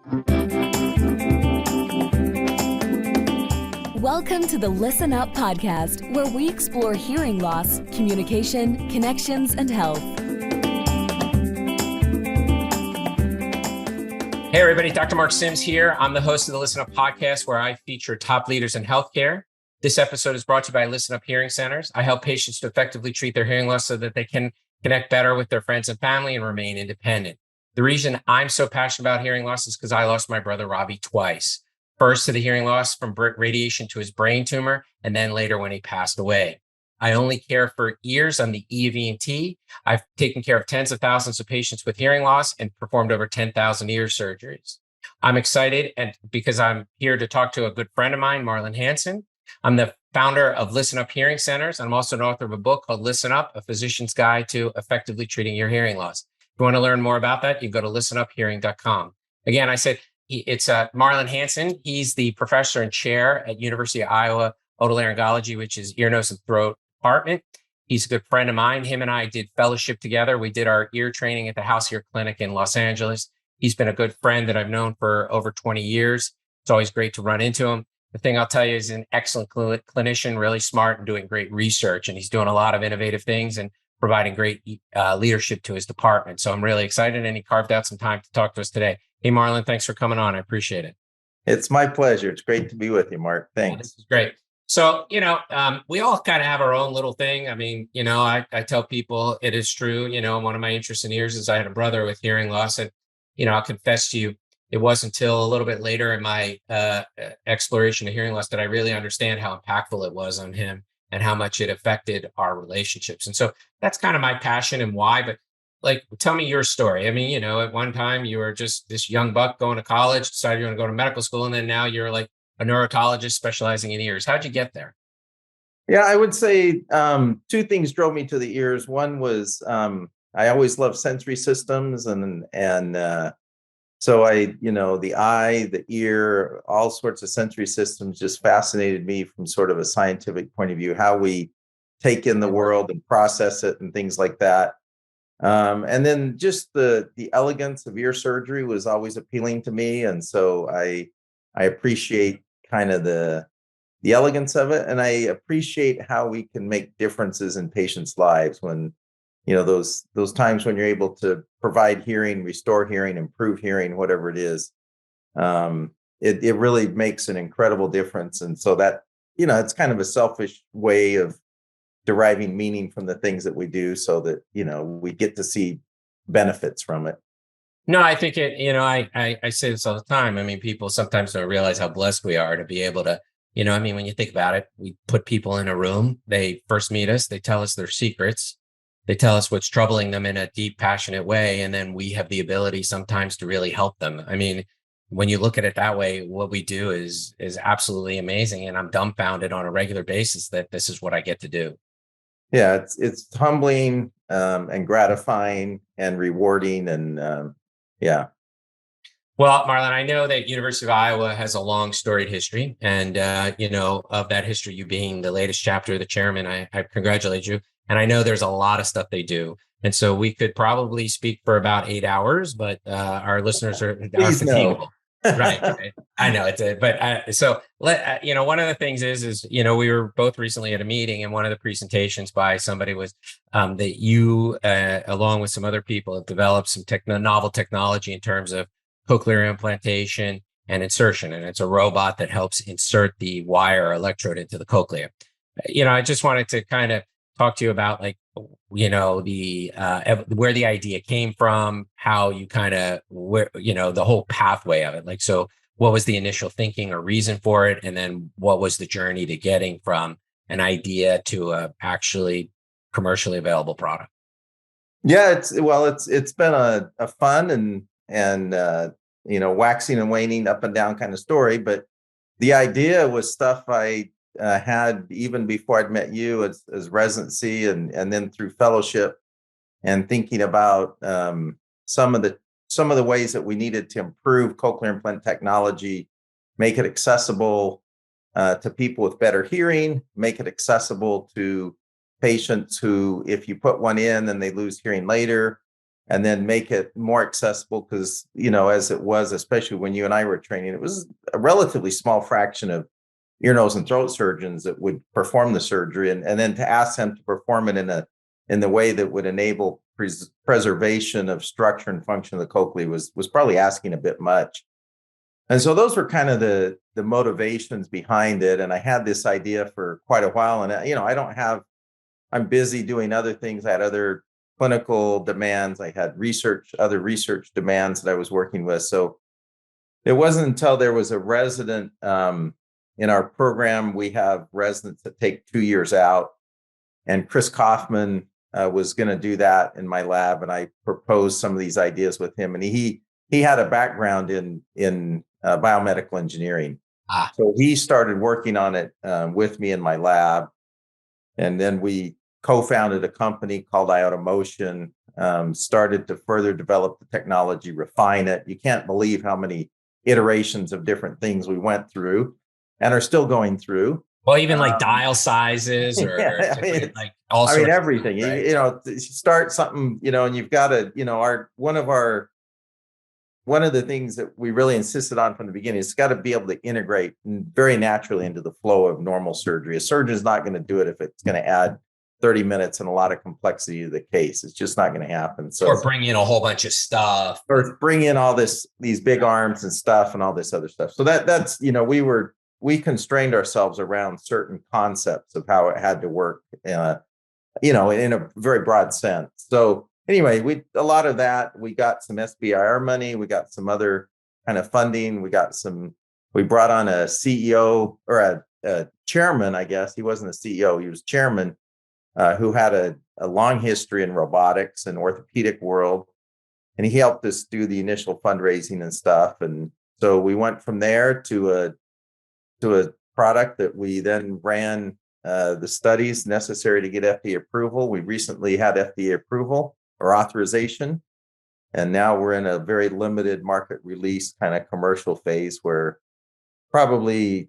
Welcome to the Listen Up podcast, where we explore hearing loss, communication, connections, and health. Hey everybody, Dr. Mark Sims here. I'm the host of the Listen Up podcast, where I feature top leaders in healthcare. This episode is brought to you by Listen Up Hearing Centers. I help patients to effectively treat their hearing loss so that they can connect better with their friends and family and remain independent. The reason I'm so passionate about hearing loss is because I lost my brother Robbie twice. First to the hearing loss from radiation to his brain tumor, and then later when he passed away. I only care for ears on the EVT. I've taken care of tens of thousands of patients with hearing loss and performed over 10,000 ear surgeries. I'm excited because I'm here to talk to a good friend of mine, Marlan Hansen. I'm the founder of Listen Up Hearing Centers. I'm also an author of a book called Listen Up, A Physician's Guide to Effectively Treating Your Hearing Loss. If you want to learn more about that, you can go to listenuphearing.com. Again, I said it's Marlan Hansen. He's the professor and chair at University of Iowa Otolaryngology, which is ear, nose, and throat department. He's a good friend of mine. Him and I did fellowship together. We did our ear training at the House Ear Clinic in Los Angeles. He's been a good friend that I've known for over 20 years. It's always great to run into him. The thing I'll tell you is an excellent clinician, really smart and doing great research. And he's doing a lot of innovative things and providing great leadership to his department. So I'm really excited. And he carved out some time to talk to us today. Hey, Marlan, thanks for coming on. I appreciate it. It's my pleasure. It's great to be with you, Mark. Thanks. This is great. So, we all kind of have our own little thing. I mean, I tell people it is true. One of my interests in ears is I had a brother with hearing loss. And, I'll confess to you, it wasn't until a little bit later in my exploration of hearing loss that I really understand how impactful it was on him and how much it affected our relationships. And so that's kind of my passion and why. But tell me your story. I mean, at one time you were just this young buck going to college, decided you want to go to medical school. And then now you're like a neurotologist specializing in ears. How'd you get there? Yeah, I would say two things drove me to the ears. One was I always loved sensory systems, and so the eye, the ear, all sorts of sensory systems just fascinated me from sort of a scientific point of view, how we take in the world and process it and things like that. And then just the elegance of ear surgery was always appealing to me, and so I appreciate kind of the elegance of it, and I appreciate how we can make differences in patients' lives when those times when you're able to provide hearing, restore hearing, improve hearing, whatever it is. It really makes an incredible difference, and so that it's kind of a selfish way of deriving meaning from the things that we do, so that we get to see benefits from it. No, I think I say this all the time. I mean, people sometimes don't realize how blessed we are to be able to, when you think about it, we put people in a room, they first meet us, they tell us their secrets, they tell us what's troubling them in a deep, passionate way. And then we have the ability sometimes to really help them. I mean, when you look at it that way, what we do is absolutely amazing. And I'm dumbfounded on a regular basis that this is what I get to do. Yeah, it's humbling and gratifying and rewarding, and yeah. Well, Marlan, I know that University of Iowa has a long storied history, and of that history, you being the latest chapter, the chairman, I congratulate you. And I know there's a lot of stuff they do, and so we could probably speak for about 8 hours, but our listeners are no. Right. I know one of the things is we were both recently at a meeting, and one of the presentations by somebody was that you, along with some other people, have developed some novel technology in terms of cochlear implantation and insertion. And it's a robot that helps insert the wire or electrode into the cochlea. I just wanted to kind of talk to you about where the idea came from, how you kind of, the whole pathway of it. So what was the initial thinking or reason for it? And then what was the journey to getting from an idea to a actually commercially available product? Yeah, it's been a fun and waxing and waning, up and down kind of story. But the idea was stuff I had even before I'd met you as residency, and then through fellowship, and thinking about some of the ways that we needed to improve cochlear implant technology, make it accessible to people with better hearing, make it accessible to patients who, if you put one in, then they lose hearing later. and then make it more accessible because, as it was, especially when you and I were training, it was a relatively small fraction of ear, nose, and throat surgeons that would perform the surgery. And then to ask them to perform it in the way that would enable preservation of structure and function of the cochlea was probably asking a bit much. And so those were kind of the motivations behind it. And I had this idea for quite a while. And, I'm busy doing other things. I had other clinical demands. I had other research demands that I was working with. So it wasn't until there was a resident in our program. We have residents that take 2 years out. And Chris Kaufman was going to do that in my lab. And I proposed some of these ideas with him. And he had a background in biomedical engineering. So he started working on it with me in my lab. And then we co-founded a company called iotaMotion, started to further develop the technology, refine it. You can't believe how many iterations of different things we went through and are still going through. Well, even like dial sizes or like all sorts everything, of things, right? You start something, and you've got to, one of the things that we really insisted on from the beginning is it's got to be able to integrate very naturally into the flow of normal surgery. A surgeon is not going to do it if it's going to add 30 minutes and a lot of complexity to the case. It's just not going to happen. So, or bring in a whole bunch of stuff, or bring in all these big arms and stuff and all this other stuff. So that's, we constrained ourselves around certain concepts of how it had to work, in a very broad sense. So anyway, a lot of that, we got some SBIR money, we got some other kind of funding, we brought on a CEO or a chairman, I guess. He wasn't a CEO, he was chairman, who had a long history in robotics and orthopedic world. And he helped us do the initial fundraising and stuff. And so we went from there to a product that we then ran the studies necessary to get FDA approval. We recently had FDA approval or authorization. And now we're in a very limited market release kind of commercial phase where currently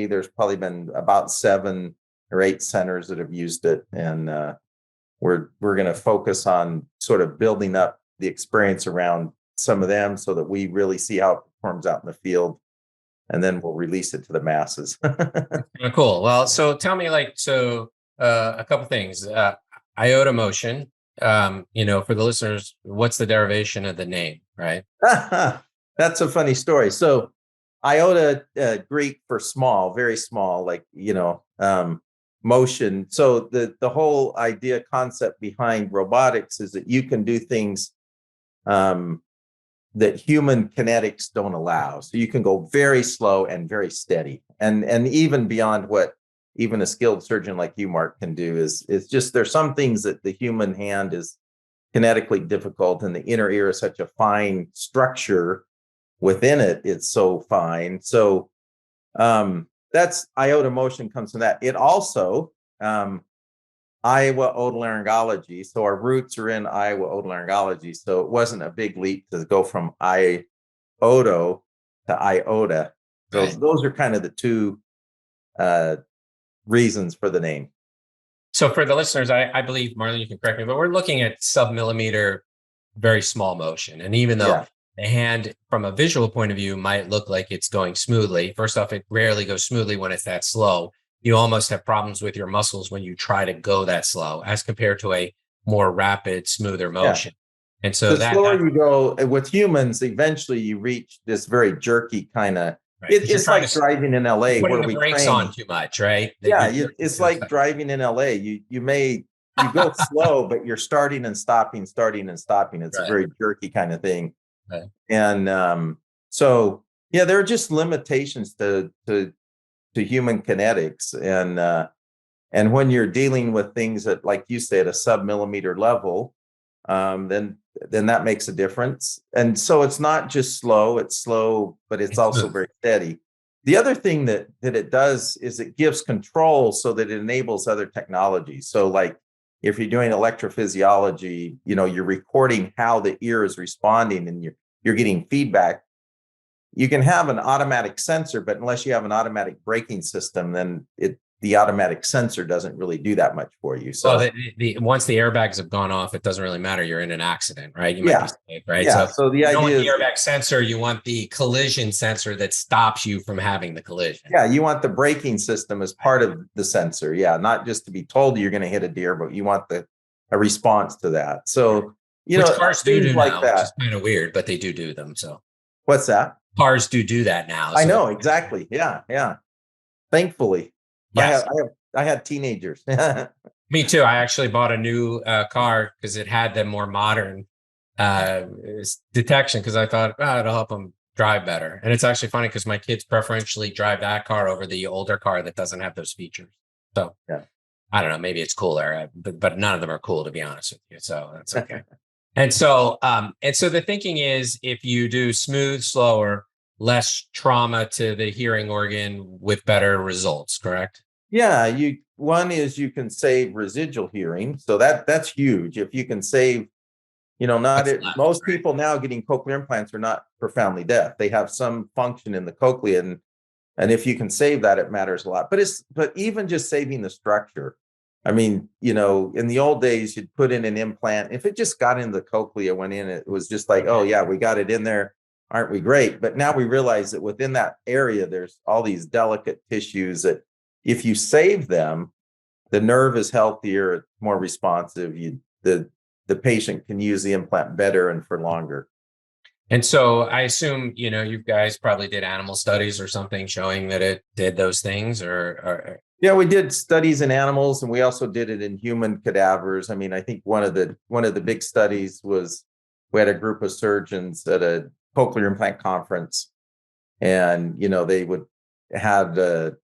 there's probably been about 7 or 8 centers that have used it. And we're going to focus on sort of building up the experience around some of them so that we really see how it performs out in the field. And then we'll release it to the masses. Cool. Well, so tell me a couple things. iotaMotion, for the listeners, what's the derivation of the name, right? That's a funny story. So iota, Greek for small, very small, motion. So the whole concept behind robotics is that you can do things that human kinetics don't allow. So you can go very slow and very steady, and even beyond what even a skilled surgeon like you, Mark, can do. It's just there's some things that the human hand is kinetically difficult, and the inner ear is such a fine structure within it. It's so fine. So that's iotaMotion comes from that. It also Iowa Otolaryngology. So our roots are in Iowa Otolaryngology. So it wasn't a big leap to go from ioto to iota. So those are kind of the two reasons for the name. So for the listeners, I believe, Marlan, you can correct me, but we're looking at sub-millimeter, very small motion. And even though the hand, from a visual point of view, might look like it's going smoothly, first off, it rarely goes smoothly when it's that slow. You almost have problems with your muscles when you try to go that slow as compared to a more rapid, smoother motion. Yeah. And so the slower you go with humans, eventually you reach this very jerky kind of, it's like driving in LA where we brakes on too much, right? It's like driving in LA. You go slow, but you're starting and stopping. It's a very jerky kind of thing. Right. And so there are just limitations to human kinetics, and when you're dealing with things at, like you say, at a sub-millimeter level, then that makes a difference. And so it's not just slow, it's slow, but it's also very steady. The other thing that it does is it gives control so that it enables other technologies. So like if you're doing electrophysiology, you're recording how the ear is responding and you're getting feedback. You can have an automatic sensor, but unless you have an automatic braking system, then the automatic sensor doesn't really do that much for you. So Well, once the airbags have gone off, it doesn't really matter. You're in an accident, right? You might yeah, be safe, right? yeah. So So the you don't want idea the is, airbag sensor. You want the collision sensor that stops you from having the collision. yeah, you want the braking system as part of the sensor. Yeah, not just to be told you're going to hit a deer, but you want a response to that. So, Which cars things do like now, which that. is kind of weird, but they do them. So What's that? cars do that now. I So know exactly. Yeah, yeah. Thankfully, yes, I had teenagers. me too. I actually bought a new car because it had the more modern detection, because I thought, it'll help them drive better. And it's actually funny because my kids preferentially drive that car over the older car that doesn't have those features. So Yeah. I don't know, maybe it's cooler, but none of them are cool, to be honest with you. So that's okay. And so the thinking is, if you do smooth, slower, less trauma to the hearing organ with better results, correct? Yeah, one is you can save residual hearing. So that's huge. If you can save, most people now getting cochlear implants are not profoundly deaf. They have some function in the cochlea, and if you can save that, it matters a lot. But even just saving the structure. I mean, in the old days, you'd put in an implant. If it just got into the cochlea, went in, it was just like, oh yeah, we got it in there. Aren't we great? But now we realize that within that area, there's all these delicate tissues that if you save them, the nerve is healthier, more responsive. The patient can use the implant better and for longer. And so I assume, you guys probably did animal studies or something showing that it did those things, or Yeah, we did studies in animals, and we also did it in human cadavers. I mean, I think one of the big studies was we had a group of surgeons at a cochlear implant conference, and they would have a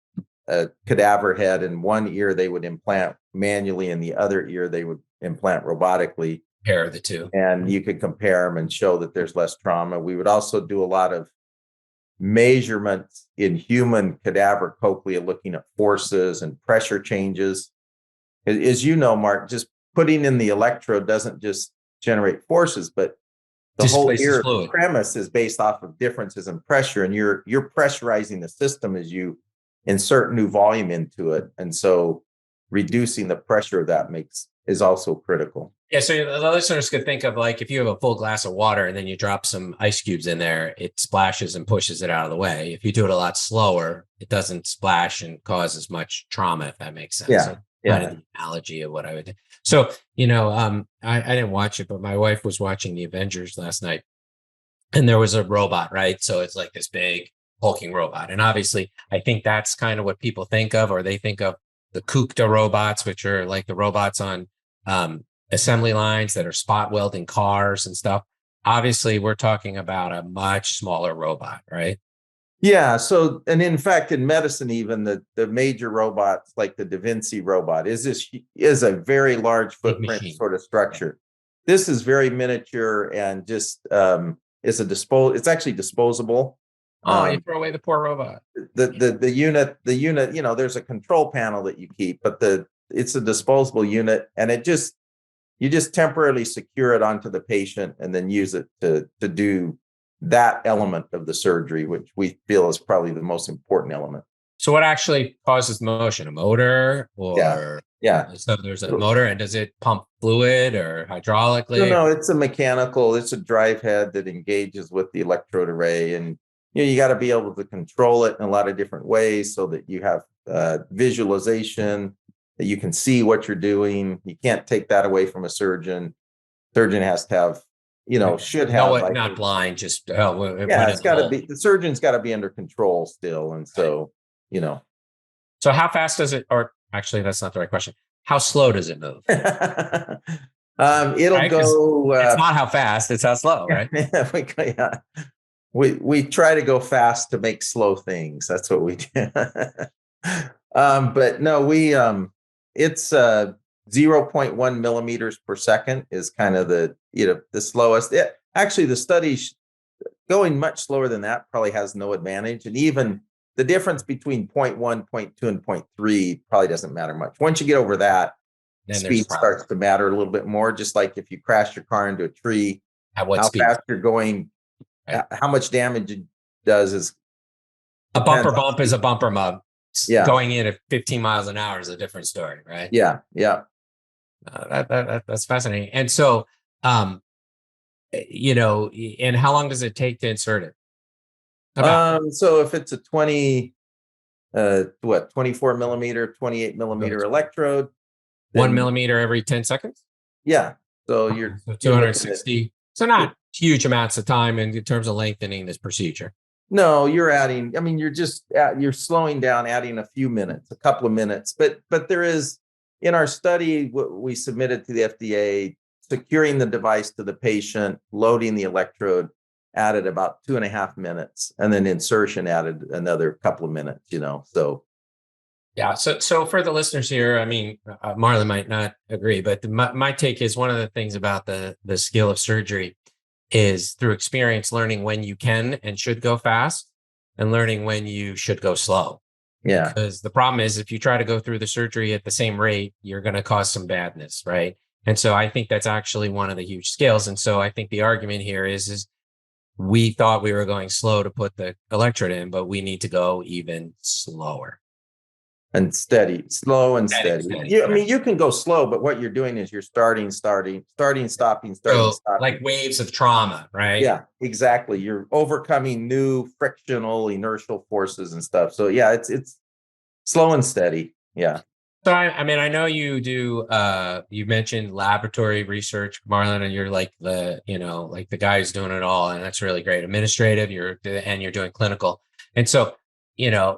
cadaver head. In one ear they would implant manually, in the other ear they would implant robotically. Pair the two, and you could compare them and show that there's less trauma. We would also do a lot of measurements in human cadaver cochlea, looking at forces and pressure changes. As you know, Mark, just putting in the electrode doesn't just generate forces, but the whole ear premise is based off of differences in pressure, and you're pressurizing the system as you insert new volume into it. And so reducing the pressure of that is also critical. Yeah, so the listeners could think of, like, if you have a full glass of water and then you drop some ice cubes in there, it splashes and pushes it out of the way. If you do it a lot slower, it doesn't splash and cause as much trauma, if that makes sense. Yeah, so kind of the analogy of what I would do. So, I didn't watch it, but my wife was watching the Avengers last night, and there was a robot, right? So it's like this big hulking robot. And obviously, I think that's kind of what people think of, or they think of the Kukta robots, which are like the robots on assembly lines that are spot welding cars and stuff. Obviously, we're talking about a much smaller robot, right? Yeah. So, and in fact, in medicine, even the major robots like the Da Vinci robot is a very large footprint sort of structure. This is very miniature and just it's actually disposable. You throw away the poor robot. The unit, there's a control panel that you keep, but it's a disposable unit, and you just temporarily secure it onto the patient and then use it to do that element of the surgery, which we feel is probably the most important element. So what actually causes motion? A motor, or yeah. So there's a motor, and does it pump fluid or hydraulically? No, it's a drive head that engages with the electrode array, and you got to be able to control it in a lot of different ways so that you have visualization, that you can see what you're doing. You can't take that away from a surgeon. Surgeon has to have, not blind, just it's got to be, the surgeon's got to be under control still. And so, So how fast does it, or actually that's not the right question. How slow does it move? It'll go. It's not how fast, it's how slow, right? We try to go fast to make slow things. That's what we do. But no, it's 0.1 millimeters per second is kind of the slowest. Actually, the studies going much slower than that probably has no advantage. And even the difference between 0.1, 0.2, and 0.3 probably doesn't matter much. Once you get over that, then speed starts to matter a little bit more. Just like if you crash your car into a tree, at what how speed? fast you're going, how much damage it does is a bumper bump is a bumper Yeah. Going in at 15 miles an hour is a different story, right? Yeah. Yeah. That's fascinating. And so, and how long does it take to insert it? So if it's a 24 millimeter, 28 millimeter electrode, 1 millimeter every 10 seconds? Yeah. So So you're 260. So not huge amounts of time in terms of lengthening this procedure. No, you're adding, I mean, you're slowing down, adding a few minutes, a couple of minutes. But there is, in our study, what we submitted to the FDA, securing the device to the patient, loading the electrode added about 2.5 minutes, and then insertion added another couple of minutes, so. Yeah. So for the listeners here, I mean, Marlan might not agree, but my take is one of the things about the skill of surgery is through experience, learning when you can and should go fast and learning when you should go slow. Yeah. Because the problem is if you try to go through the surgery at the same rate, you're going to cause some badness, right? And so I think that's actually one of the huge skills. And so I think the argument here is we thought we were going slow to put the electrode in, but we need to go even slower. And slow and steady. Steady, I mean, you can go slow, but what you're doing is you're stopping. Like waves of trauma, right? Yeah, exactly. You're overcoming new frictional, inertial forces and stuff. So yeah, it's slow and steady. Yeah. So I mean, I know you do. You mentioned laboratory research, Marlan, and you're like the guy who's doing it all, and that's really great. Administrative, you're doing clinical, and so.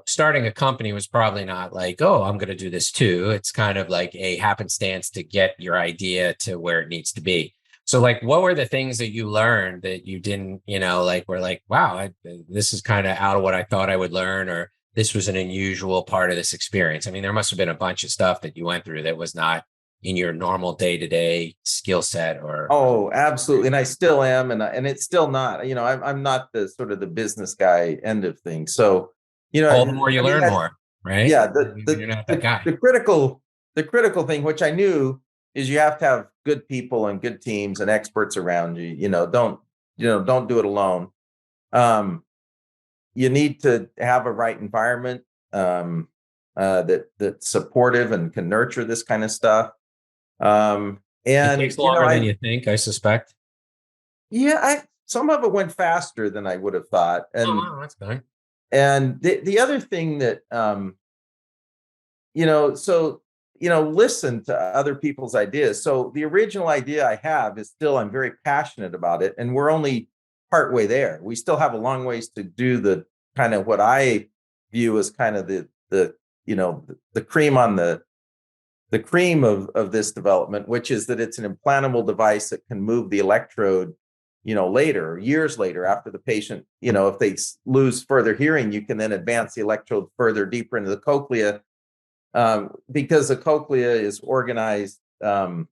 Starting a company was probably not like, oh, I'm going to do this too. It's kind of like a happenstance to get your idea to where it needs to be. So like, what were the things that you learned that you didn't, were like, wow, this is kind of out of what I thought I would learn, or this was an unusual part of this experience. I mean, there must have been a bunch of stuff that you went through that was not in your normal day-to-day skill set Oh, absolutely. And I still am. And it's still not, I'm not the sort of the business guy end of things. So, all the more you learn more, right? Yeah. You're not that guy. The critical thing, which I knew, is you have to have good people and good teams and experts around you. Don't do it alone. You need to have a right environment that's supportive and can nurture this kind of stuff. And it takes longer than you think, I suspect. Yeah, some of it went faster than I would have thought. And that's fine. And the other thing that, listen to other people's ideas. So the original idea I have is still, I'm very passionate about it. And we're only partway there. We still have a long ways to do the kind of what I view as kind of the cream on the cream of this development, which is that it's an implantable device that can move the electrode years later, after the patient, if they lose further hearing, you can then advance the electrode further deeper into the cochlea, because the cochlea is organized, by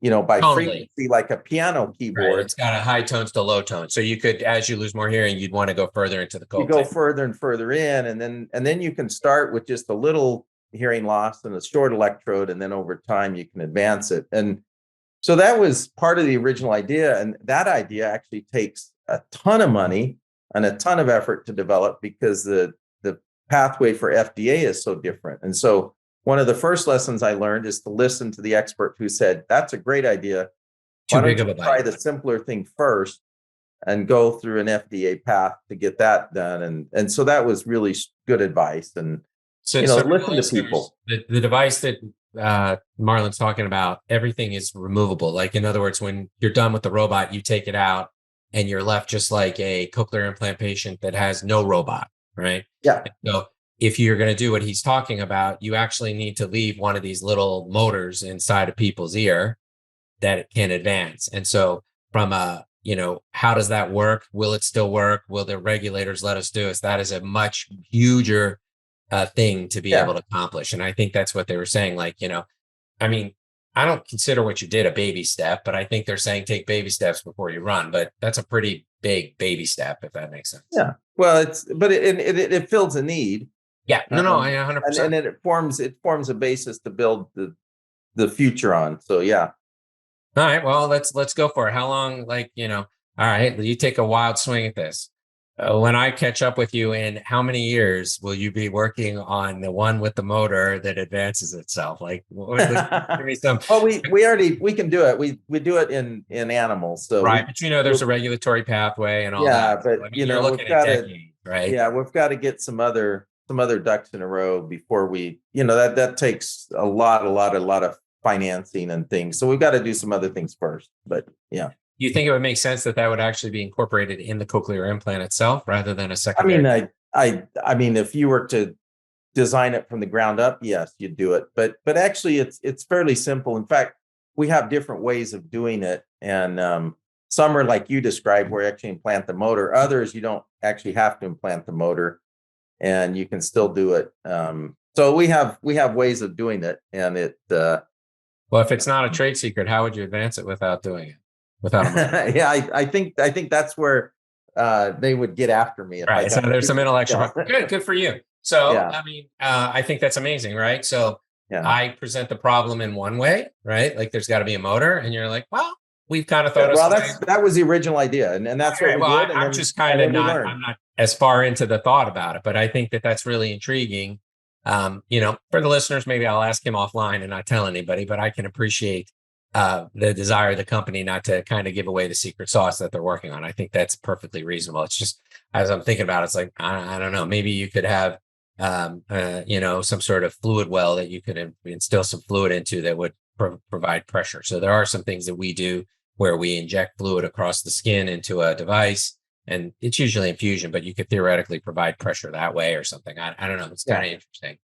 Tonally. frequency, like a piano keyboard. Right. It's got a high tones to low tones. So you could, as you lose more hearing, you'd want to go further into the cochlea. You go further and further in, and then you can start with just a little hearing loss and a short electrode, and then over time you can advance it. And so that was part of the original idea. And that idea actually takes a ton of money and a ton of effort to develop, because the pathway for FDA is so different. And so one of the first lessons I learned is to listen to the expert who said, that's a great idea. Why don't you try the simpler thing first and go through an FDA path to get that done? And so that was really good advice. And so listen to people. The device that Marlan's talking about, everything is removable. Like, in other words, when you're done with the robot, you take it out and you're left just like a cochlear implant patient that has no robot, right? Yeah. So if you're going to do what he's talking about, you actually need to leave one of these little motors inside of people's ear that it can advance. And so from how does that work? Will it still work? Will the regulators let us do it? That is a much huger thing to be able to accomplish. And I think that's what they were saying. Like, I mean, I don't consider what you did a baby step, but I think they're saying take baby steps before you run. But that's a pretty big baby step, if that makes sense. Yeah. Well, it fills a need. Yeah. No, I 100%. And it forms a basis to build the future on. So yeah. All right. Well, let's go for it. How long? All right, you take a wild swing at this. When I catch up with you in how many years will you be working on the one with the motor that advances itself? Like, give me some. Well, we can do it. We do it in animals. So Right, but there's a regulatory pathway and all yeah, that. but I mean, you're looking at decades, right? yeah, we've got to get some other ducks in a row before we, that takes a lot of financing and things. So we've got to do some other things first. But yeah. You think it would make sense that would actually be incorporated in the cochlear implant itself rather than a I secondary? mean, I mean, if you were to design it from the ground up, yes, you'd do it. But actually, it's fairly simple. In fact, we have different ways of doing it, and some are like you described, where you actually implant the motor. Others, you don't actually have to implant the motor, and you can still do it. So we have ways of doing it, and it. Well, if it's not a trade secret, how would you advance it without doing it? Without a motor? Yeah, I think that's where they would get after me. If Right. So there's some intellectual. Yeah. Good for you. So Yeah. I mean, I think that's amazing, right? So Yeah. I present the problem in one way, right? Like there's got to be a motor, and you're like, well, we've kind of thought. Well, that was the original idea, and that's what we did. I'm just kind of not. I'm not as far into the thought about it, but I think that that's really intriguing. For the listeners, maybe I'll ask him offline and not tell anybody, but I can appreciate the desire of the company not to kind of give away the secret sauce that they're working on. I think that's perfectly reasonable. It's just, as I'm thinking about it, it's like, I don't know, maybe you could have, some sort of fluid well that you could instill some fluid into that would provide pressure. So there are some things that we do where we inject fluid across the skin into a device, and it's usually infusion, but you could theoretically provide pressure that way or something. I don't know. It's kind of interesting.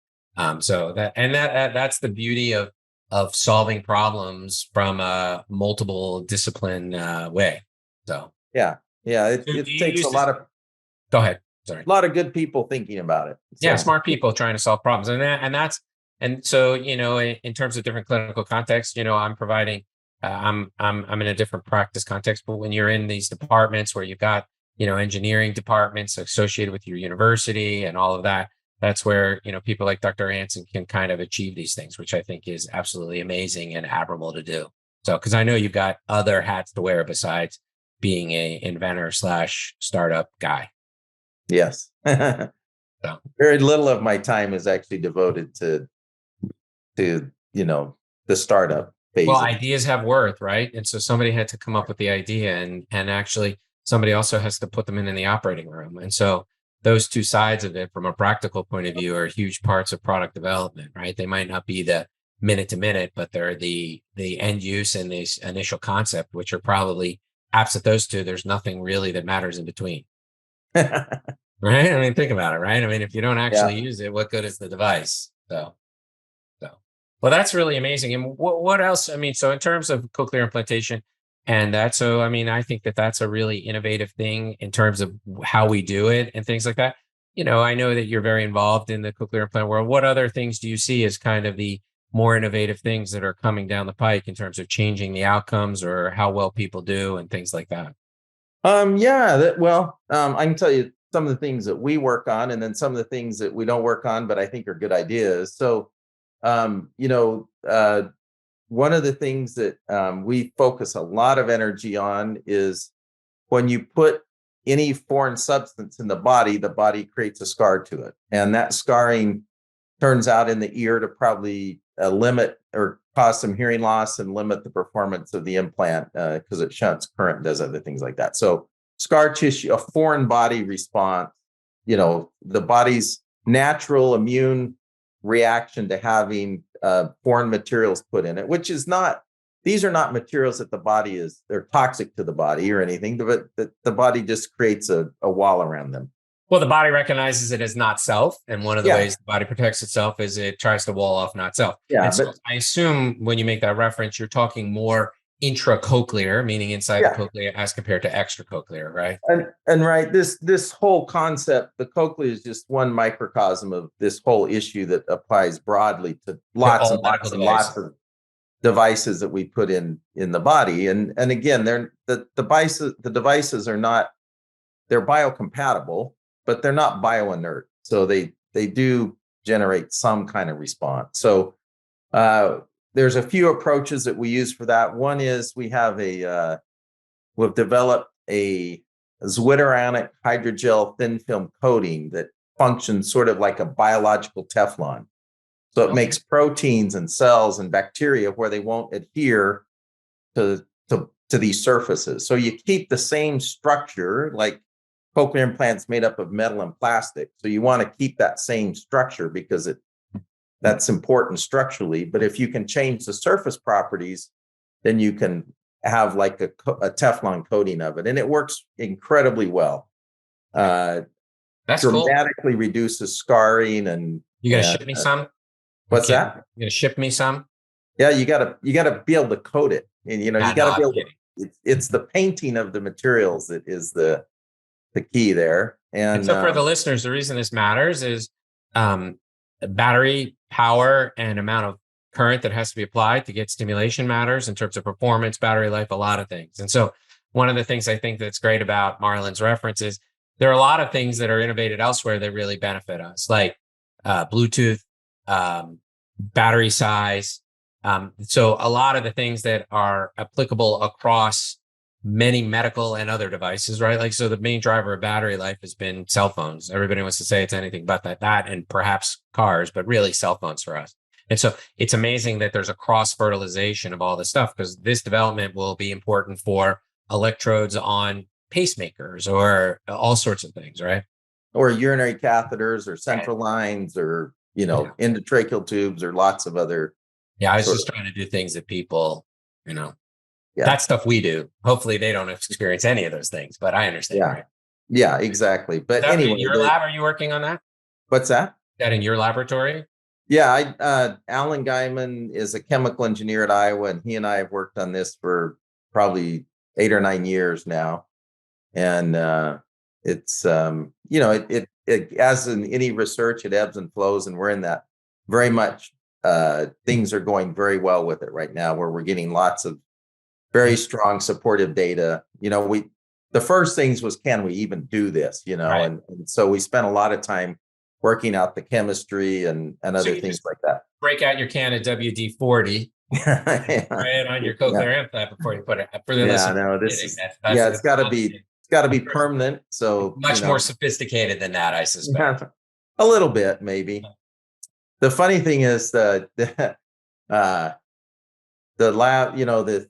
So that's the beauty of solving problems from a multiple discipline way. So it takes a lot of. Go ahead. Sorry. A lot of good people thinking about it. So. Yeah, smart people trying to solve problems, and so in terms of different clinical contexts, I'm providing. I'm in a different practice context, but when you're in these departments where you've got engineering departments associated with your university and all of that, that's where people like Dr. Hansen can kind of achieve these things, which I think is absolutely amazing and admirable to do. So, because I know you've got other hats to wear besides being a inventor / startup guy. Yes. So. Very little of my time is actually devoted to the startup phase. Well, ideas have worth, right? And so somebody had to come up with the idea, and actually somebody also has to put them in the operating room. And so those two sides of it from a practical point of view are huge parts of product development, right? They might not be the minute to minute, but they're the end use and the initial concept, which are probably absent those two. There's nothing really that matters in between. Right? I mean, think about it, right? I mean, if you don't actually use it, what good is the device? So, well, that's really amazing. And what else? I mean, so in terms of cochlear implantation and that, so, I mean, I think that that's a really innovative thing in terms of how we do it and things like that. I know that you're very involved in the cochlear implant world. What other things do you see as kind of the more innovative things that are coming down the pike in terms of changing the outcomes or how well people do and things like that? I can tell you some of the things that we work on, and then some of the things that we don't work on, but I think are good ideas. So, one of the things that we focus a lot of energy on is when you put any foreign substance in the body creates a scar to it. And that scarring turns out in the ear to probably limit or cause some hearing loss and limit the performance of the implant because it shunts current and does other things like that. So scar tissue, a foreign body response, the body's natural immune reaction to having foreign materials put in it, which is not, these are not materials that they're toxic to the body or anything, but the body just creates a wall around them. Well, the body recognizes it as not self. And one of the ways the body protects itself is it tries to wall off not self. Yeah, so I assume when you make that reference, you're talking more intracochlear, meaning inside the cochlea as compared to extracochlear, right? And right, this whole concept, the cochlea is just one microcosm of this whole issue that applies broadly to lots of devices that we put in the body. And again, the devices are not, they're biocompatible, but they're not bioinert. So they do generate some kind of response. So there's a few approaches that we use for that. One is we've developed a zwitterionic hydrogel thin film coating that functions sort of like a biological Teflon. So it makes proteins and cells and bacteria where they won't adhere to these surfaces. So you keep the same structure, like cochlear implants made up of metal and plastic. So you want to keep that same structure because that's important structurally. But if you can change the surface properties, then you can have like a Teflon coating of it, and it works incredibly well. That's dramatically cool. Reduces scarring. And you gonna ship me some? What's that? You gonna ship me some? Yeah, you gotta be able to coat it, and you gotta be able to. It's the painting of the materials that is the key there. And so for the listeners, the reason this matters is battery power and amount of current that has to be applied to get stimulation matters in terms of performance, battery life, a lot of things. And so one of the things I think that's great about Marlan's reference is there are a lot of things that are innovated elsewhere that really benefit us, like Bluetooth, battery size. So a lot of the things that are applicable across many medical and other devices, right? Like, so the main driver of battery life has been cell phones. Everybody wants to say it's anything but that, and perhaps cars, but really cell phones for us. And so it's amazing that there's a cross fertilization of all this stuff, because this development will be important for electrodes on pacemakers or all sorts of things, right? Or urinary catheters or central lines or, endotracheal tubes or lots of other. Yeah, I was just trying to do things that people, that stuff we do. Hopefully they don't experience any of those things, but I understand. Yeah, right? Yeah, exactly. But anyway, in your lab, are you working on that? What's that? Is that in your laboratory? Yeah, Alan Guyman is a chemical engineer at Iowa, and he and I have worked on this for probably 8 or 9 years now. And it's it as in any research, it ebbs and flows, and we're in that very much. Things are going very well with it right now, where we're getting lots of very strong supportive data. The first things was, can we even do this? Right. And so we spent a lot of time working out the chemistry and other things like that. Break out your can of WD-40, right on your cochlear implant before you put it. For the listener, no, this is it's got to be permanent. So much more sophisticated than that, I suspect. A little bit, maybe. The funny thing is the lab,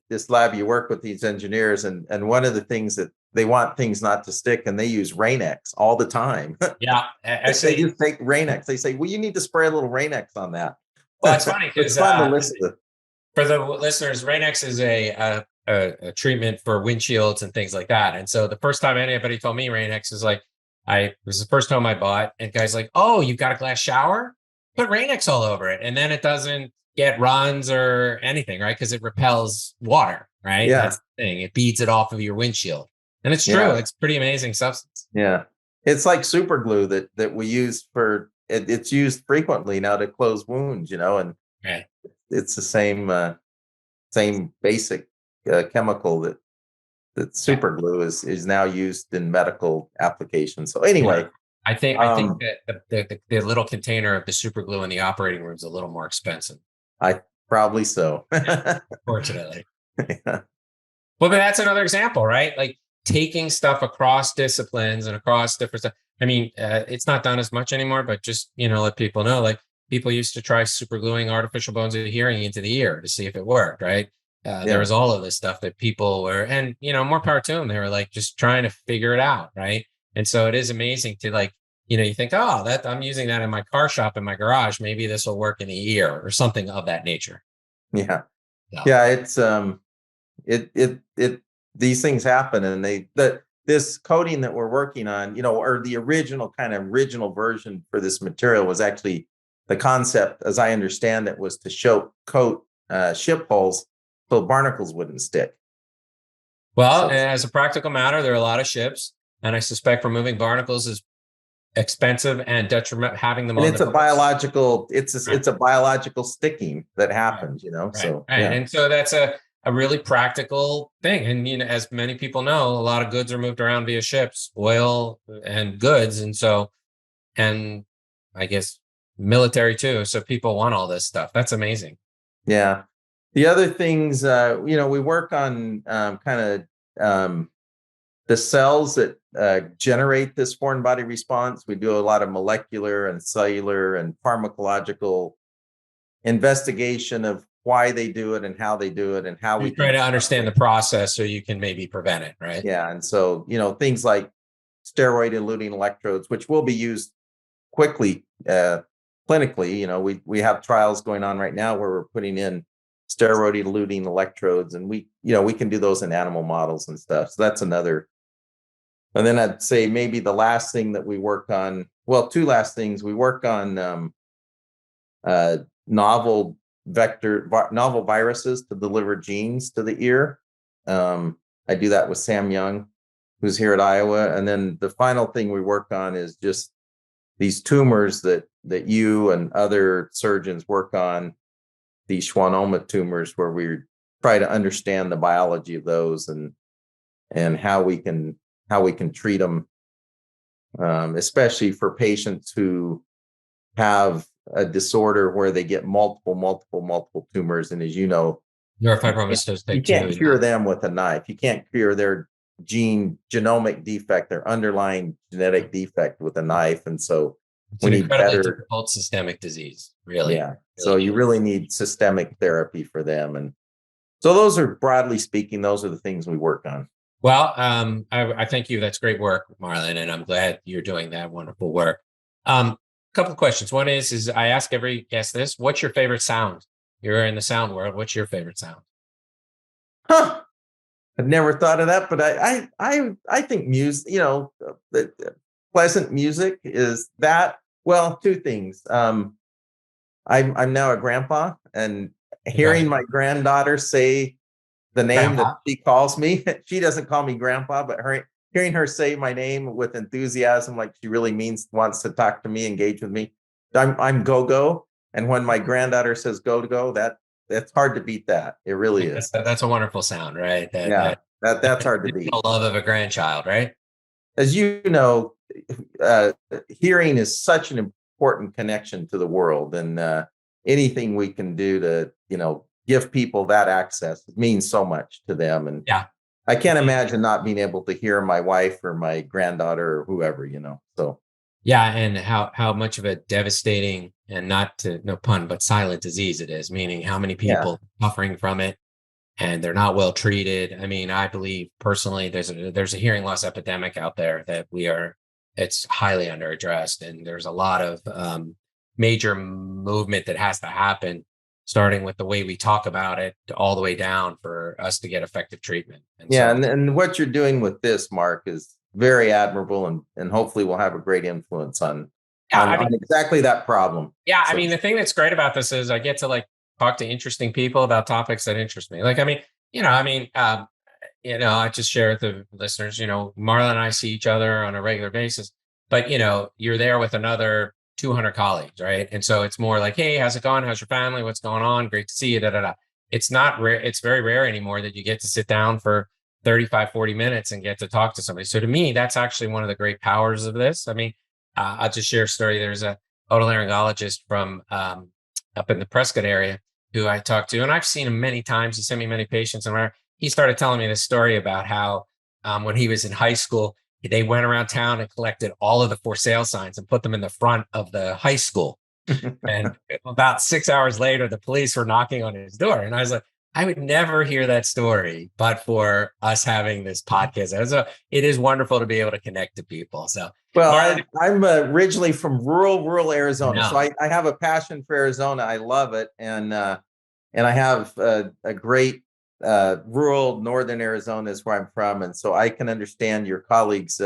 this lab, you work with these engineers, and one of the things that they want things not to stick, and they use Rain-X all the time. Yeah, they just take Rain-X. They say, well, you need to spray a little Rain-X on that. Well, it's funny because it's fun to listen to. For the listeners, Rain-X is a treatment for windshields and things like that. And so the first time anybody told me Rain-X is like, it was the first home I bought, and guys like, oh, you've got a glass shower? Put Rain-X all over it, and then it doesn't get runs or anything, right? Because it repels water, right? Yeah. That's the thing. It beads it off of your windshield. And it's true. Yeah. It's pretty amazing substance. Yeah. It's like super glue that we use for, it's used frequently now to close wounds, and right. It's the same basic chemical that super glue is now used in medical applications. So anyway. Yeah. I think that the little container of the super glue in the operating room is a little more expensive. Probably so. Fortunately. Yeah. Well, but that's another example, right? Like taking stuff across disciplines and across different stuff. I mean, it's not done as much anymore, but just, let people know, like people used to try super gluing artificial bones of hearing into the ear to see if it worked, right? There was all of this stuff that people were, and, more power to them. They were like, just trying to figure it out. Right. And so it is amazing to like, you think, oh, that I'm using that in my car shop in my garage. Maybe this will work in the ear or something of that nature. Yeah. So. Yeah. It's, these things happen, and this coating that we're working on, or the original version for this material was actually the concept, as I understand it, was to coat ship holes so barnacles wouldn't stick. Well, as a practical matter, there are a lot of ships, and I suspect removing barnacles is expensive and detriment. Having them and on it's a biological, it's a biological sticking that happens, Right. So right. And so that's a really practical thing. And as many people know, a lot of goods are moved around via ships, oil and goods, and I guess military too. So people want all this stuff. That's amazing. Yeah. The other things, we work on the cells that generate this foreign body response. We do a lot of molecular and cellular and pharmacological investigation of why they do it and how they do it and how we try to understand the process so you can maybe prevent it, right? Yeah. And so, things like steroid-eluting electrodes, which will be used quickly clinically. We have trials going on right now where we're putting in steroid-eluting electrodes, and we can do those in animal models and stuff. So that's another. And then I'd say maybe the last thing that we work on, well, two last things. We work on novel viruses to deliver genes to the ear. I do that with Sam Young, who's here at Iowa. And then the final thing we work on is just these tumors that you and other surgeons work on, these schwannoma tumors, where we try to understand the biology of those and how we can treat them, especially for patients who have a disorder where they get multiple tumors. And as you know, neurofibromatosis you can't cure them with a knife. You can't cure their genomic defect, their underlying genetic defect with a knife. And so we need better difficult systemic disease, really. Yeah. So you really need systemic therapy for them. And so those are, broadly speaking, those are the things we work on. Well, I thank you. That's great work, Marlan, and I'm glad you're doing that wonderful work. Couple of questions. One is I ask every guest this: what's your favorite sound? You're in the sound world. What's your favorite sound? I've never thought of that, but I think music. Pleasant music is that. Well, two things. I'm now a grandpa, and hearing my granddaughter say the name that she calls me. She doesn't call me grandpa, but hearing her say my name with enthusiasm, like she really wants to talk to me, engage with me. I'm go-go. And when my granddaughter says go, that's hard to beat that. It really is. That's a wonderful sound, right? That's hard to beat. The love of a grandchild, right? As you know, hearing is such an important connection to the world, and anything we can do to, give people that access means so much to them. And I can't imagine not being able to hear my wife or my granddaughter or whoever, so. Yeah. And how much of a devastating, and no pun, but silent disease it is, meaning how many people suffering from it and they're not well treated. I mean, I believe personally there's a hearing loss epidemic out there that it's highly underaddressed. And there's a lot of major movement that has to happen, starting with the way we talk about it all the way down for us to get effective treatment. And what you're doing with this, Mark, is very admirable, and hopefully we'll have a great influence on exactly that problem. Yeah. So, I mean, the thing that's great about this is I get to talk to interesting people about topics that interest me. I just share with the listeners, Marlan and I see each other on a regular basis, but you're there with another 200 colleagues, right? And so it's more like, hey, how's it going? How's your family? What's going on? Great to see you. It's not rare. It's very rare anymore that you get to sit down for 35, 40 minutes and get to talk to somebody. So to me, that's actually one of the great powers of this. I mean, I'll just share a story. There's a otolaryngologist from up in the Prescott area who I talked to, and I've seen him many times. He sent me many patients, and he started telling me this story about how when he was in high school, they went around town and collected all of the for sale signs and put them in the front of the high school. And about 6 hours later, the police were knocking on his door. And I was like, I would never hear that story, but for us having this podcast. So it is wonderful to be able to connect to people. So, well, I'm originally from rural Arizona. No. So I have a passion for Arizona. I love it. And I have a great rural northern Arizona is where I'm from. And so I can understand your colleagues'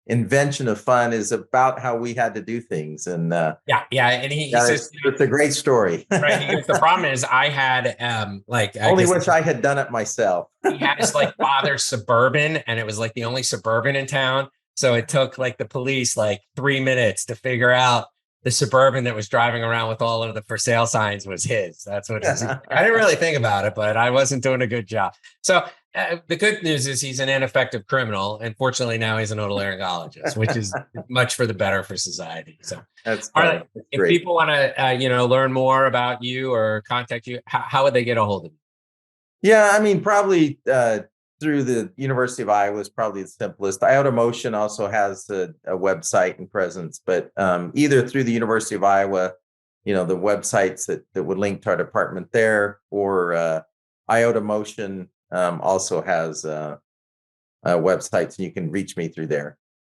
invention of fun is about how we had to do things. And and he says it's a great story. Right. He goes, the problem is I had wish I had done it myself. He had his father's Suburban, and it was the only Suburban in town. So it took the police 3 minutes to figure out the Suburban that was driving around with all of the for sale signs was his. That's what it is. I didn't really think about it, but I wasn't doing a good job. So the good news is he's an ineffective criminal. And fortunately now he's an otolaryngologist, which is much for the better for society. So that's Marlan, if people want to, learn more about you or contact you, how would they get a hold of you? Yeah, I mean, probably through the University of Iowa is probably the simplest. iotaMotion also has a website and presence, but either through the University of Iowa, the websites that would link to our department there, or iotaMotion also has websites, and you can reach me through there.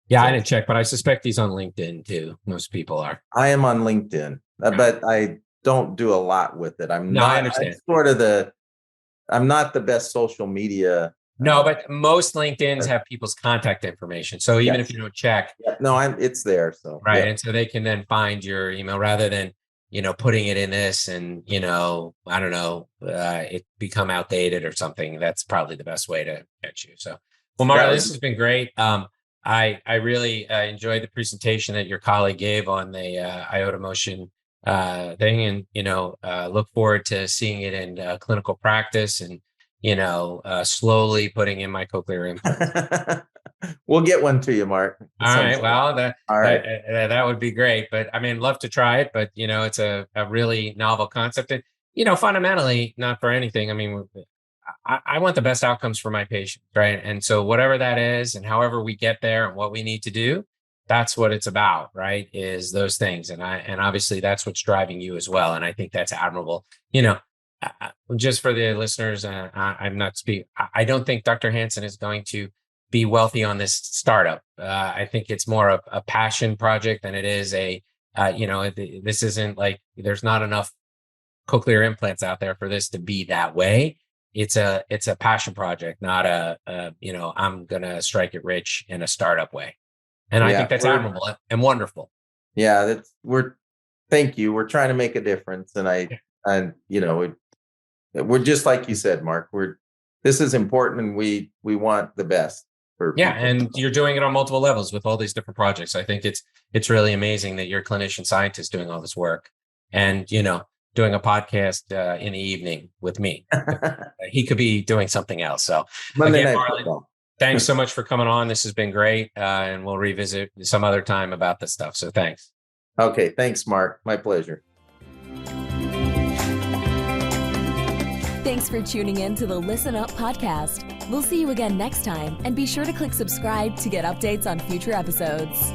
Yeah, I didn't check, but I suspect he's on LinkedIn too. Most people are. I am on LinkedIn, but I don't do a lot with it. I understand. I'm not the best social media. No, but most LinkedIns have people's contact information. So even if you don't check, it's there. So right, and so they can then find your email rather than putting it in this and I don't know, it become outdated or something. That's probably the best way to catch you. So, well, Marla, this has been great. I really enjoyed the presentation that your colleague gave on the iotaMotion thing, and look forward to seeing it in clinical practice, and slowly putting in my cochlear implant. We'll get one to you, Mark. All right. Well, that would be great. But I mean, love to try it. But it's a really novel concept, and fundamentally, not for anything. I mean, I want the best outcomes for my patients, right? And so whatever that is, and however we get there, and what we need to do, that's what it's about, right? Is those things, and obviously that's what's driving you as well. And I think that's admirable. Just for the listeners, I'm not speaking. I don't think Dr. Hansen is going to be wealthy on this startup. I think it's more of a passion project than it is this isn't like there's not enough cochlear implants out there for this to be that way. It's a passion project, not I'm going to strike it rich in a startup way. And I think that's admirable and wonderful. Yeah, thank you. We're trying to make a difference. And we're just like you said, Mark, this is important, and we want the best. And you're doing it on multiple levels with all these different projects. I think it's really amazing that you're a clinician-scientist doing all this work, and doing a podcast in the evening with me. He could be doing something else. So again, Marlan, thanks so much for coming on. This has been great, and we'll revisit some other time about this stuff. So thanks. Okay, thanks, Mark. My pleasure. Thanks for tuning in to the Listen Up podcast. We'll see you again next time, and be sure to click subscribe to get updates on future episodes.